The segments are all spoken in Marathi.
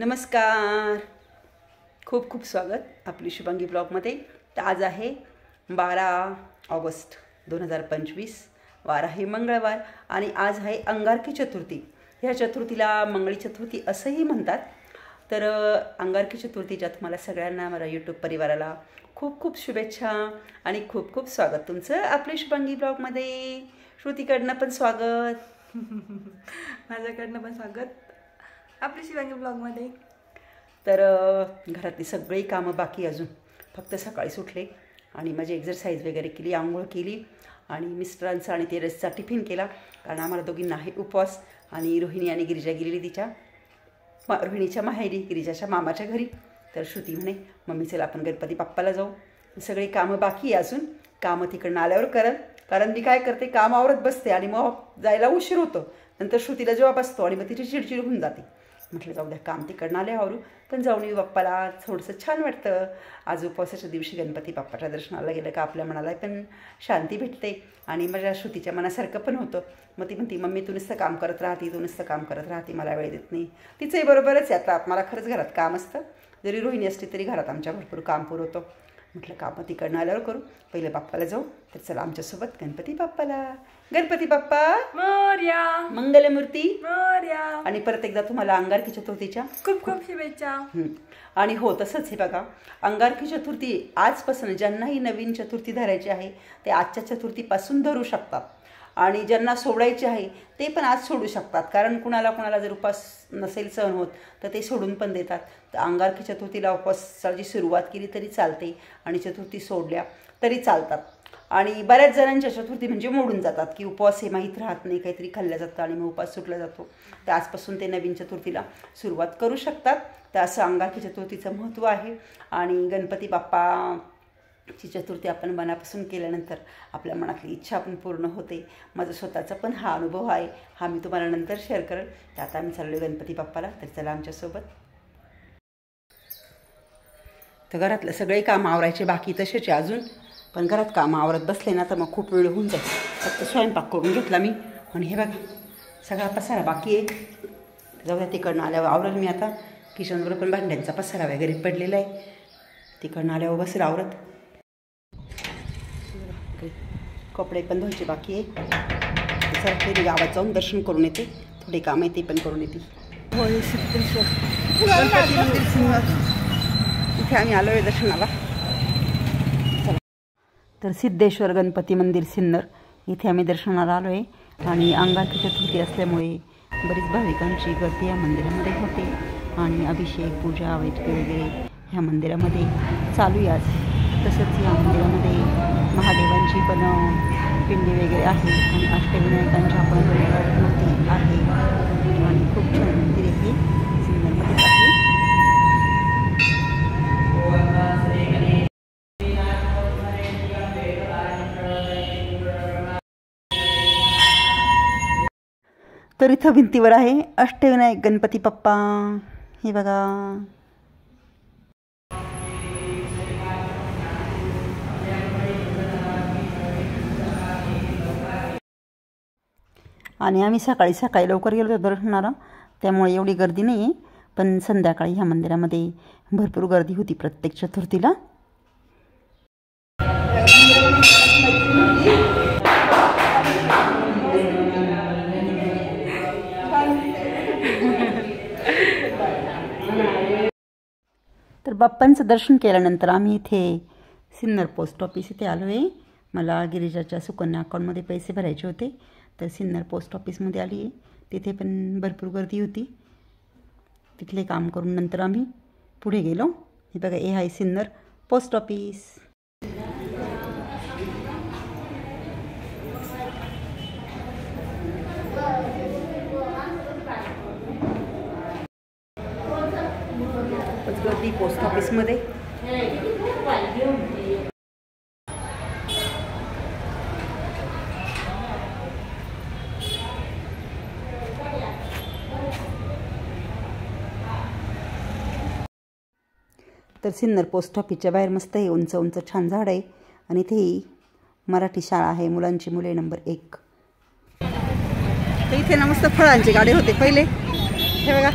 नमस्कार, खूप खूप स्वागत आपली शुभांगी ब्लॉगमध्ये। तर आज आहे 12 ऑगस्ट 2025, वार आहे मंगळवार आणि आज आहे अंगारकी चतुर्थी। ह्या चतुर्थीला मंगळी चतुर्थी असंही म्हणतात। तर अंगारकी चतुर्थीच्या तुम्हाला सगळ्यांना माझ्या यूट्यूब परिवाराला खूप खूप शुभेच्छा आणि खूप खूप स्वागत तुमचं आपली शुभांगी ब्लॉगमध्ये। श्रुतीकडनं पण स्वागत, माझ्याकडनं पण स्वागत आपली शुभांगी ब्लॉगमध्ये। तर घरातली सगळी कामं बाकी, अजून फक्त सकाळी सुटले आणि माझी एक्सरसाइज वगैरे केली, आंघोळ केली आणि मिस्टरांचा आणि तेजसचा टिफिन केला, कारण आम्हाला दोघींना आहे उपवास। आणि रोहिणी आणि गिरिजा गेलेली तिच्या रोहिणीच्या माहेरी, गिरिजाच्या मामाच्या घरी। तर श्रुती म्हणे मम्मी चला आपण गणपती बाप्पाला जाऊ। सगळी कामं बाकी आहे, अजून कामं तिकडनं आल्यावर करत, कारण मी काय करते काम आवरत बसते आणि मग जायला उशीर होतो। नंतर श्रुतीला जेव्हा बसतो आणि मग तिची चिडचिड होऊन जाते। म्हटलं जाऊ द्या, काम तिकडनं आले आवरू, पण जाऊन येऊ बाप्पाला, थोडंसं छान वाटतं। आज उपवासाच्या दिवशी गणपती बाप्पाच्या दर्शनाला गेलं का आपल्या मनाला पण शांती भेटते आणि माझ्या श्रुतीच्या मनासारखं पण होतं। मग ती म्हणते मम्मी तू नुसतं काम करत राहते, तू नुसतं काम करत राहते, मला वेळ देत नाही। तिचंही बरोबरच आहे, आता मला खरंच घरात काम असतं, जरी रोहिणी असली तरी घरात आमच्या भरपूर काम पुरवतो। म्हटलं कामं तिकडनं आल्यावर करू, पहिले बाप्पाला जाऊ। तर चला आमच्यासोबत गणपती बाप्पाला। गणपती बाप्पा मोरया, मंगलमूर्ती मोरया। आणि आणि परत एकदा तुम्हाला अंगारकी चतुर्थीच्या खूप खूप शुभेच्छा। आणि हो तसंच हे बघा, अंगारकी चतुर्थी आजपासून ज्यांनाही नवीन चतुर्थी धरायची आहे ते आजच्या चतुर्थीपासून धरू शकतात, आणि ज्यांना सोडायचे आहे ते पण आज सोडू शकतात, कारण कुणाला जर उपवास नसेल सहन होत तर ते सोडून पण देतात। तर अंगारकी चतुर्थीला उपवासाची सुरुवात केली तरी चालते आणि चतुर्थी सोडल्या तरी चालतात। आणि बऱ्याच जणांच्या चतुर्थी म्हणजे मोडून जातात, की उपवास हे माहीत राहत नाही, काहीतरी खाल्लं जातं आणि मग उपवास सुटला जातो। तर आजपासून ते नवीन चतुर्थीला सुरुवात करू शकतात। तर असं अंगारकी चतुर्थीचं महत्त्व आहे। आणि गणपती बाप्पाची चतुर्थी आपण मनापासून केल्यानंतर आपल्या मनातली इच्छा पण पूर्ण होते। माझा स्वतःचा पण हा अनुभव आहे, हा मी तुम्हाला नंतर शेअर करेल। तर आता आम्ही चाललो गणपती बाप्पाला, तर चला आमच्यासोबत। तर घरातलं सगळे काम आवरायचे बाकी तसेच आहे अजून, पण घरात काम आवरत बसले ना तर मग खूप वेळ होऊन जाईल। फक्त स्वयंपाक करून घेतला मी, आणि हे बघा सगळा पसारा बाकी आहे। जाऊ द्या, तिकडनं आल्यावर आवरेल मी। आता किचनवर पण भांड्यांचा पसारा वगैरे पडलेला आहे, तिकडनं आल्यावर बसेल आवरत। कपडे पण धुवायचे बाकी आहे। सर तरी गावात जाऊन दर्शन करून येते, थोडे काम आहे ते पण करून येते। इथे आम्ही आलो आहे दर्शनाला। तर सिद्धेश्वर गणपती मंदिर सिन्नर इथे आम्ही दर्शनाला आलो आहे। आणि अंगारकी चतुर्थी असल्यामुळे बरीच भाविकांची गर्दी या मंदिरामध्ये होते, आणि अभिषेक पूजा वगैरे ह्या मंदिरामध्ये चालू आहे आज। तसंच या मंदिरामध्ये महादेवांची पण पिंडी वगैरे आहे आणि अष्टविनायकांच्या पण मूर्ती आहे, आणि खूप छान मंदिर हे सिन्नरमध्ये आहे। तर इथं भिंतीवर आहे अष्टविनायक गणपती बाप्पा, हे बघा। आणि आम्ही सकाळी लवकर गेलो होतो दर्शनाला, त्यामुळे एवढी गर्दी नाही आहे, पण संध्याकाळी ह्या मंदिरामध्ये भरपूर गर्दी होती प्रत्येक चतुर्थीला। तर बाप्पांचं दर्शन केल्यानंतर आम्ही इथे सिन्नर पोस्ट ऑफिस इथे आलो आहे। मला गिरिजाच्या सुकन्या अकाउंटमध्ये पैसे भरायचे होते, तर सिन्नर पोस्ट ऑफिसमध्ये आली आहे। तिथे पण भरपूर गर्दी होती, तिथले काम करून नंतर आम्ही पुढे गेलो। हे बघा, हे आहे सिन्नर पोस्ट ऑफिस। गर्दी पोस्ट ऑफिसमध्ये। तर सिन्नर पोस्ट ऑफिसच्या बाहेर मस्त आहे, उंच उंच छान झाड आहे, आणि इथे मराठी शाळा आहे, मुलांची मुले नंबर 1। तर इथे ना मस्त फळांचे गाडे होते पहिले, हे बघा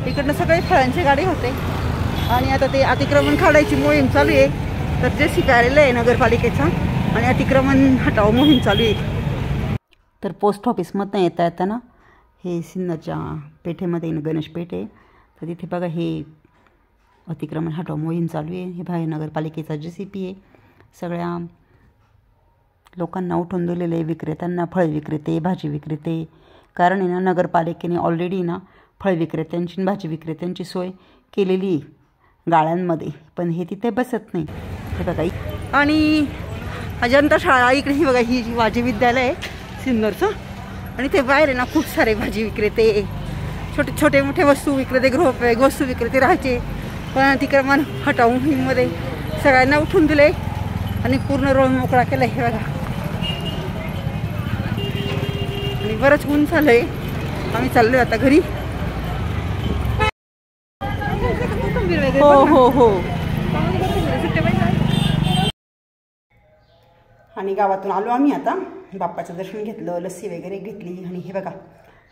इकडनं सगळे फळांची गाडी होते आणि आता ते अतिक्रमण काढायची मोहीम चालू आहे. तर जे शिकायला आहे नगरपालिकेचा आणि अतिक्रमण हटाव मोहीम चालू आहे. तर पोस्ट ऑफिसमधनं येता येताना हे सिन्नरच्या पेठेमध्ये गणेश पेठ आहे. तर तिथे बघा हे अतिक्रमण हटाव मोहीम चालू आहे. हे बाहेर नगरपालिकेचा JCP आहे. सगळ्या लोकांना उठून दिलेले आहे, विक्रेत्यांना, फळ विक्रेते, भाजी विक्रेते. कारण आहे ना नगरपालिकेने ऑलरेडी ना फळ विक्रेत्यांची भाजी विक्रेत्यांची सोय केलेली आहे गाळ्यांमध्ये, पण हे तिथे बसत नाही. हे बघा आणि अजंता शाळा इकडे ही बघा, ही भाजी विद्यालय आहे सिन्नरचं. आणि ते बाहेर आहे ना खूप सारे भाजी विक्रेते, छोटे छोटे मोठे वस्तू विक्रेते, गृहोपयोगी वस्तू विक्रेते राहायचे. पण अतिक्रमण हटाव मोहीममध्ये सगळ्यांना उठून दिले आणि पूर्ण रोड मोकळा केला. हे बघा आणि बरंच ऊन झालंय. आम्ही चाललोय आता घरी. हो हो हो. आणि गावातून आलो आम्ही आता. बाप्पाचं दर्शन घेतलं, लस्सी वगैरे घेतली. आणि हे बघा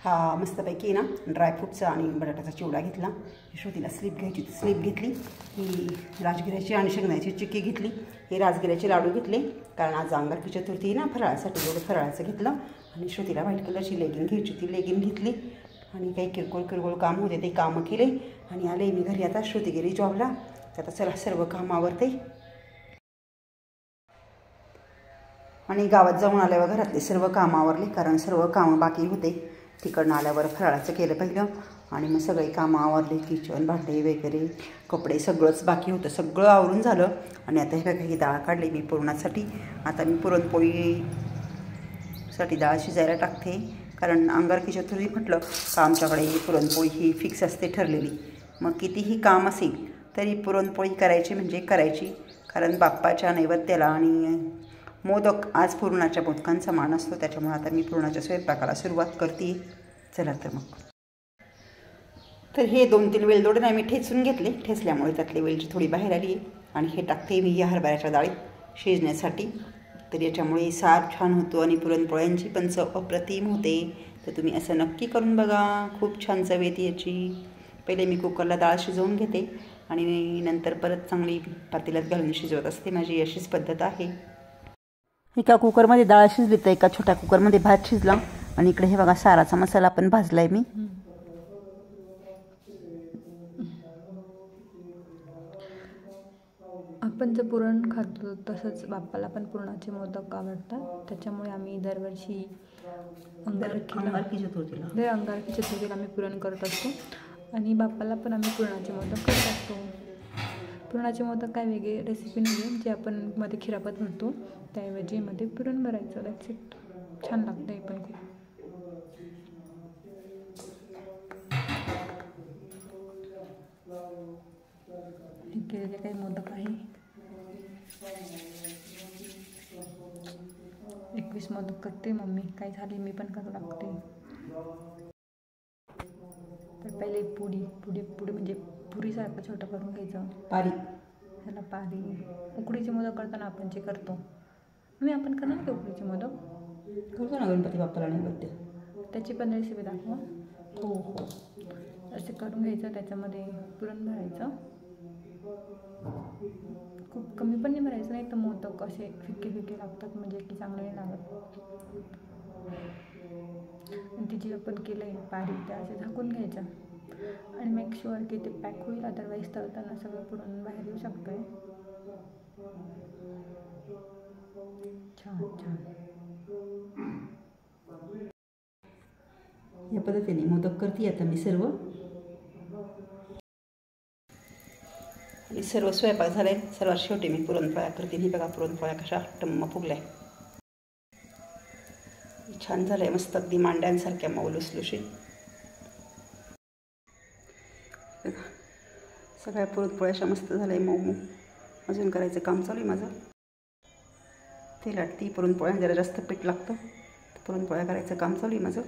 हा मस्तपैकी ना ड्रायफ्रूटचा आणि बटाट्याचा चिवडा घेतला. श्रुतीला स्लीप घ्यायची, स्लीप घेतली. ही राजगिऱ्याची आणि शेंगदाण्याची चिक्की घेतली. हे राजगिऱ्याचे लाडू घेतले कारण आज अंगारकी चतुर्थी ना, फराळासाठी एवढं फराळाचं घेतलं. आणि श्रुतीला व्हाईट कलरची लेगिन घ्यायची, ती लेगिन घेतली. आणि काही किरकोळ किरकोळ काम होते ते कामं केले आणि आले मी घरी. आता श्रुती गेली जॉबला. आता चला सर्व काम आवरते. आणि गावात जाऊन आल्यावर घरातले सर्व कामं आवरले कारण सर्व कामं बाकी होते. तिकडनं आल्यावर फराळाचं केलं पहिलं आणि मग सगळे कामं आवरले. किचन, भांडे वगैरे, कपडे सगळंच बाकी होतं. सगळं आवरून झालं. आणि आता हे बघा ही डाळ काढली मी पुरणासाठी. आता मी पुरणपोळीसाठी डाळ शिजायला टाकते कारण अंगारकी चतुर्थी म्हटलं का आमच्याकडे पुरणपोळी ही फिक्स असते ठरलेली. मग कितीही काम असेल तरी पुरणपोळी करायची म्हणजे करायची. कारण बाप्पाच्या नैवेद्याला आणि मोदक, आज पुरणाच्या मोदकांचा मान असतो. त्याच्यामुळे आता मी पुरणाच्या स्वयंपाकाला सुरुवात करते. चला तर मग. तर हे 2-3 वेलदोडे मी ठेचून घेतले. ठेचल्यामुळे त्यातली वेलची थोडी बाहेर आली आहे. आणि हे टाकते मी या हरभऱ्याच्या डाळीत शिजण्यासाठी. तर याच्यामुळे सार छान होतो आणि पुरणपोळ्यांची पण चव अप्रतिम होते. तर तुम्ही असं नक्की करून बघा, खूप छान चव येते याची. पहिले मी कुकरला डाळ शिजवून घेते आणि नंतर परत चांगली पातेल्यात घालून शिजवत असते. माझी अशीच पद्धत आहे. एका कुकरमध्ये डाळ शिजली तर एका छोट्या कुकरमध्ये भात शिजला. आणि इकडे हे बघा साराचा मसाला पण भाजलाय मी. आपण जे पुरण खातो तसंच बाप्पाला पण पुरणाचे मोदक आवडतात. त्याच्यामुळे आम्ही दरवर्षी अंगारकी चतुर्थीला आम्ही पुरण करत असतो. आणि बाप्पाला पण आम्ही पुरणाचे मोदक करत असतो. पुरणाचे मोदक काय वेगळे रेसिपी नाही आहे. जे आपण मध्ये खिरापत भरतो त्याऐवजी मध्ये पुरण भरायचं. That's it. छान लागतं हे पण खूप. हे केलेले काही मोदक आहे. 21 मोदक करते मम्मी. काय झाले मी पण करू लागते. तर पहिले पुडी म्हणजे पुरीसारखं छोटं करून घ्यायचं. पारी ह्याला पारी. उकडीचे मोदक करताना आपण जे करतो आपण करणार की उकडीचे मोदक करतो ना गणपती बाप्पाला नैवेद्य. त्याची पण रेसिपी दाखवा. हो हो. असे करून घ्यायचं. त्याच्यामध्ये पुरण भरायचं. खूप कमी पण नाही भरायचं, नाही तर मोदक असे फिक्के लागतात म्हणजे की चांगले नाही लागत. आणि ती जी आपण केलं आहे पारी त्या असे झाकून घ्यायच्या आणि मेक शुअर की ते पॅक होईल. अदरवाईज तळताना सगळं पुरण बाहेर येऊ शकतं आहे. छान छान. या पद्धतीने मोदक करते आता मी सर्व. आणि सर्व स्वयंपाक झालाय. सर्वात शेवटी मी पुरणपोळ्या करते. ही बघा पुरणपोळ्या कशा टम्म फुगल्या. छान झालंय मस्त, अगदी मांड्यांसारख्या मऊ लुसलुशीत. सगळ्या पुरणपोळ्या अशा मस्त झालंय मऊ. अजून करायचं काम चालू आहे माझं. ते लाटती पुरणपोळ्या, जरा जास्त पीठ लागतं. पुरणपोळ्या करायचं काम चालू आहे माझं.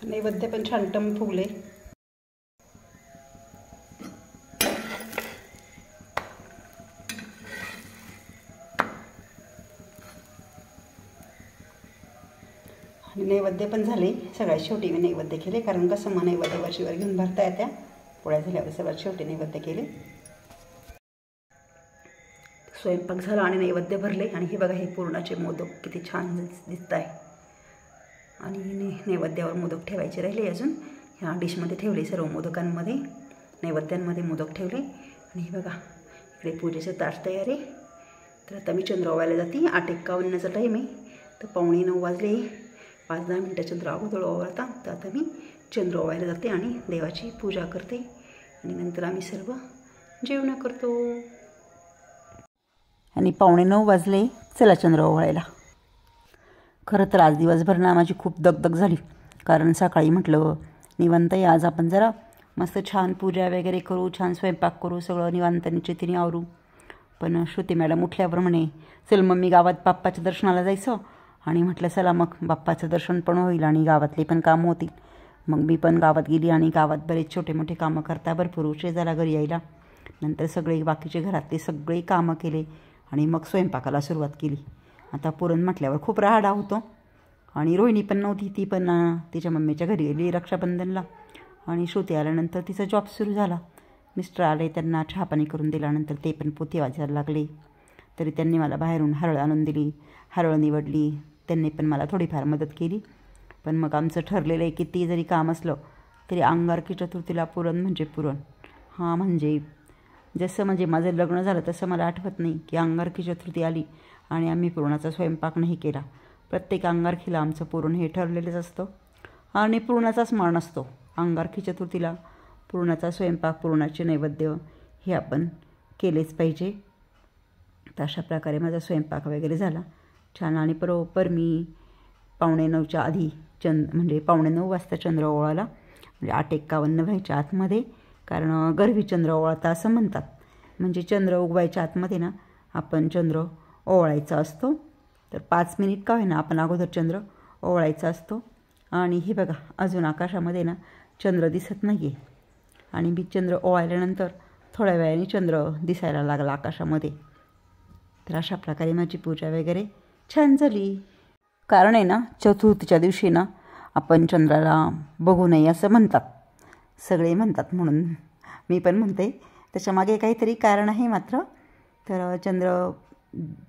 नैवेद्य पण छान टम फुगले. आणि नैवेद्य पण झाले. सगळ्यात शेवटी मी नैवेद्य केले, कारण कसं मग नैवेद्य वर्षीवर घेऊन भरता येत्या. पोळ्या झाल्यावर सगळ्यात शेवटी नैवेद्य केले. स्वयंपाक झाला आणि नैवेद्य भरले. आणि हे बघा, हे पुरणाचे मोदक किती छान दिसत आहे. आणि नैवेद्यावर मोदक ठेवायचे राहिले अजून. ह्या डिशमध्ये ठेवले सर्व मोदकांमध्ये, नैवेद्यांमध्ये मोदक ठेवले. आणि हे बघा, इकडे पूजेचं ताट तयार आहे. तर आता मी चंद्र ओवायला जाते. 8:51चा टाईम आहे. तर 8:45 वाजले. 5-10 मिनटं चंद्र अगोदर ओवाळता. तर आता मी चंद्र ओवायला जाते आणि देवाची पूजा करते. आणि नंतर आम्ही सर्व जेवण करतो. आणि 8:45 वाजले. चला चंद्र ओवाळायला. खरं तर आज दिवसभर ना माझी खूप दगदग झाली, कारण सकाळी म्हटलं निवांत आहे आज, आपण जरा मस्त छान पूजा वगैरे करू, छान स्वयंपाक करू, सगळं निवांताने चितीने आवरू. पण श्रुती मॅडम उठल्यावर म्हणे, चल मम्मी गावात बाप्पाच्या दर्शनाला जायचं. आणि म्हटलं चला मग, बाप्पाचं दर्शन पण होईल आणि गावातले पण कामं होतील. मग मी पण गावात गेली आणि गावात बरेच छोटे मोठे कामं करता भरपूर उशीर झाला घरी यायला. नंतर सगळे बाकीचे घरातले सगळे कामं केले आणि मग स्वयंपाकाला सुरुवात केली. आता पुरण म्हटल्यावर खूप राहाडा होतो. आणि रोहिणी पण नव्हती, ती पण तिच्या मम्मीच्या घरी गेली रक्षाबंधनला. आणि श्रुती आल्यानंतर तिचा जॉब सुरू झाला. मिस्टर आले, त्यांना चहा पाणी करून दिल्यानंतर ते पण पोथी वाचायला लागले. तरी त्यांनी मला बाहेरून हरळ आणून दिली, हरळ निवडली. त्यांनी पण मला थोडीफार मदत केली. पण मग आमचं ठरलेलं आहे, किती जरी काम असलं तरी अंगारकी चतुर्थीला पुरण म्हणजे पुरण. हां, म्हणजे जसं म्हणजे माझं लग्न झालं तसं मला आठवत नाही की अंगारकी चतुर्थी आली आणि आम्ही पुरणाचा स्वयंपाक नाही केला. प्रत्येक अंगारकीला आमचं पुरण हे ठरलेलंच असतं आणि पुरणाचाच मान असतो. अंगारकी चतुर्थीला पुरणाचा स्वयंपाक, पुरणाचे नैवेद्य हे आपण केलेच पाहिजे. तर अशा प्रकारे माझा स्वयंपाक वगैरे झाला छान. आणि बरोबर मी 8:45च्या आधी म्हणजे 8:45 वाजता चंद्र ओवाळला. म्हणजे 8:51 व्हायच्या आतमध्ये, कारण गरवी चंद्र ओवाळता असं म्हणतात. म्हणजे चंद्र उगवायच्या आतमध्ये ना आपण चंद्र ओवाळायचा असतो. तर 5 मिनिट का होईना आपण अगोदर चंद्र ओवाळायचा असतो. आणि हे बघा, अजून आकाशामध्ये ना चंद्र दिसत नाही आहे. आणि मी चंद्र ओवाळल्यानंतर थोड्या वेळाने चंद्र दिसायला लागला आकाशामध्ये. तर अशा प्रकारे माझी पूजा वगैरे छान झाली. कारण आहे ना, चतुर्थीच्या दिवशी ना आपण चंद्राला बघू नये असं म्हणतात, सगळे म्हणतात. म्हणून मी पण म्हणते, त्याच्यामागे काहीतरी कारण आहे मात्र. तर चंद्र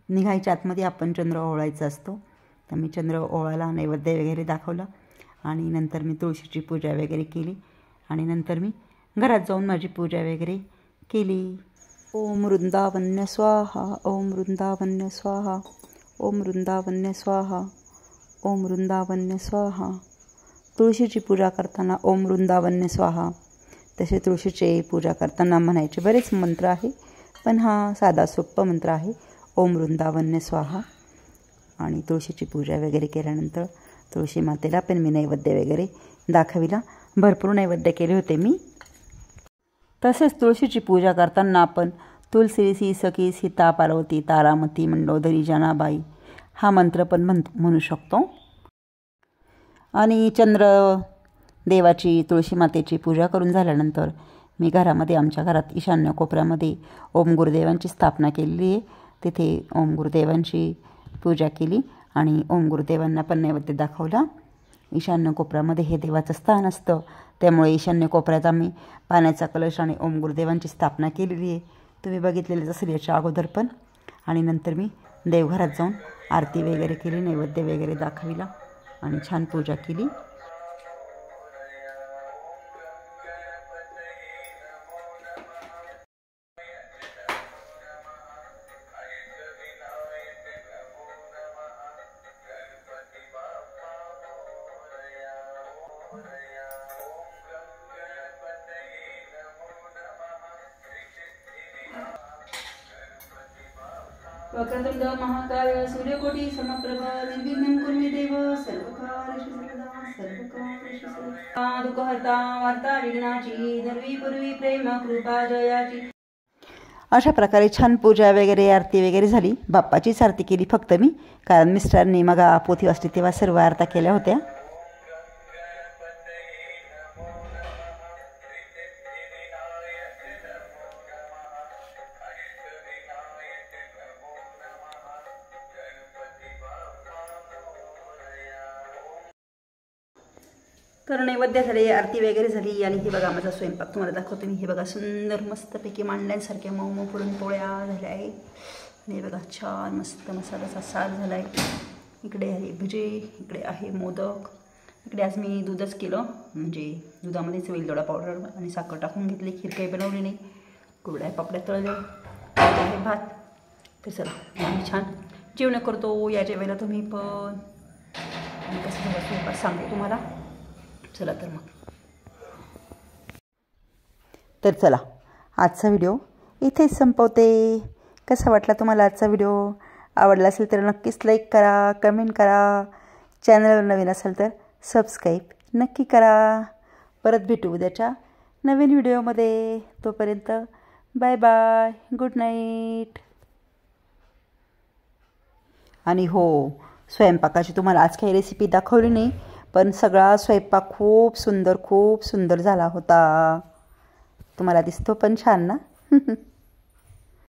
निघायच्या आतमध्ये आपण चंद्र ओवाळायचा असतो. तर मी चंद्र ओवाळायला नैवेद्य वगैरे दाखवला आणि नंतर मी तुळशीची पूजा वगैरे केली. आणि नंतर मी घरात जाऊन माझी पूजा वगैरे केली. ओम वृंदावन्य स्वाहा, ओम वृंदावन्य स्वाहा, ओम वृंदावन्य स्वाहा, ओम वृंदावन्य स्वाहा. तुळशीची पूजा करताना ओम वृंदावन्य स्वाहा. तसे तुळशीची पूजा करताना म्हणायचे बरेच मंत्र आहे, पण हा साधा सोप्पा मंत्र आहे, ओम वृंदावन्य स्वाहा. आणि तुळशीची पूजा वगैरे केल्यानंतर तुळशी मातेला पण मी नैवेद्य वगैरे दाखविला. भरपूर नैवेद्य केले होते मी. तसेच तुळशीची पूजा करताना आपण तुलसी सखी सीता पार्वती तारामती मंडोदरी जनाबाई हा मंत्र पण म्हणू शकतो. आणि चंद्र देवाची, तुळशी मातेची पूजा करून झाल्यानंतर मी घरामध्ये, आमच्या घरात ईशान्य कोपऱ्यामध्ये ओम गुरुदेवांची स्थापना केलेली आहे. तिथे ओम गुरुदेवांची पूजा केली आणि ओम गुरुदेवांना पण नैवेद्य दाखवला. ईशान्य कोपऱ्यामध्ये हे देवाचं स्थान असतं, त्यामुळे ईशान्य कोपऱ्यात आम्ही पाण्याचा कलश आणि ओम गुरुदेवांची स्थापना केलेली आहे. तुम्ही बघितलेलंच असेल याच्या अगोदर पण. आणि नंतर मी देवघरात जाऊन आरती वगैरे केली, नैवेद्य वगैरे दाखविला आणि छान पूजा केली. वक्रतुंड महाकाय सूर्यकोटी समप्रभ निर्विघ्नं कुरु मे देव सर्वकार्येषु सर्वदा दुःखहर्ता वार्ता विघ्नाची धर्वी पूर्वी प्रेम कृपा जयाची. अशा प्रकारे छान पूजा वगैरे, आरती वगैरे झाली. बाप्पाचीच आरती केली फक्त मी, कारण मिस्टरांनी मग पोथी वाचली तेव्हा सर्व आरत्या केल्या होत्या. तर नैवेद्य झाले, आरती वगैरे झाली आणि हे बघा माझा स्वयंपाक तुम्हाला दाखवते मी. हे बघा सुंदर मस्तपैकी मांडल्यांसारख्या मऊ मऊ पुरणपोळ्या झाल्या आहे. आणि हे बघा छान मस्त मसाल्याचा सार झाला आहे. इकडे आहे भजे, इकडे आहे मोदक. इकडे आज मी दूधच केलं, म्हणजे दुधामध्येच वेलदोडा पावडर आणि साखर टाकून घेतली. खीर काही बनवली नाही. कुरड्या पापड्या तळल्या आहे, भात. तर चला आम्ही छान जेवण करतो. या जेवायला तुम्ही पण. आणि कसं झालं स्वयंपाक सांगते तुम्हाला. चला तर मग. तर चला आजचा व्हिडिओ इथेच संपवते. कसा वाटला तुम्हाला आजचा व्हिडिओ? आवडला असेल तर नक्कीच लाईक करा, कमेंट करा. चॅनलवर नवीन असेल तर सबस्क्राईब नक्की करा. परत भेटू उद्याच्या नवीन व्हिडिओमध्ये. तोपर्यंत बाय बाय, गुड नाईट. आणि हो, स्वयंपाकाची तुम्हाला आज काही रेसिपी दाखवली नाही, पण सगळा स्वयंपाक खूप सुंदर झाला होता. तुम्हाला दिसतो पण छान ना.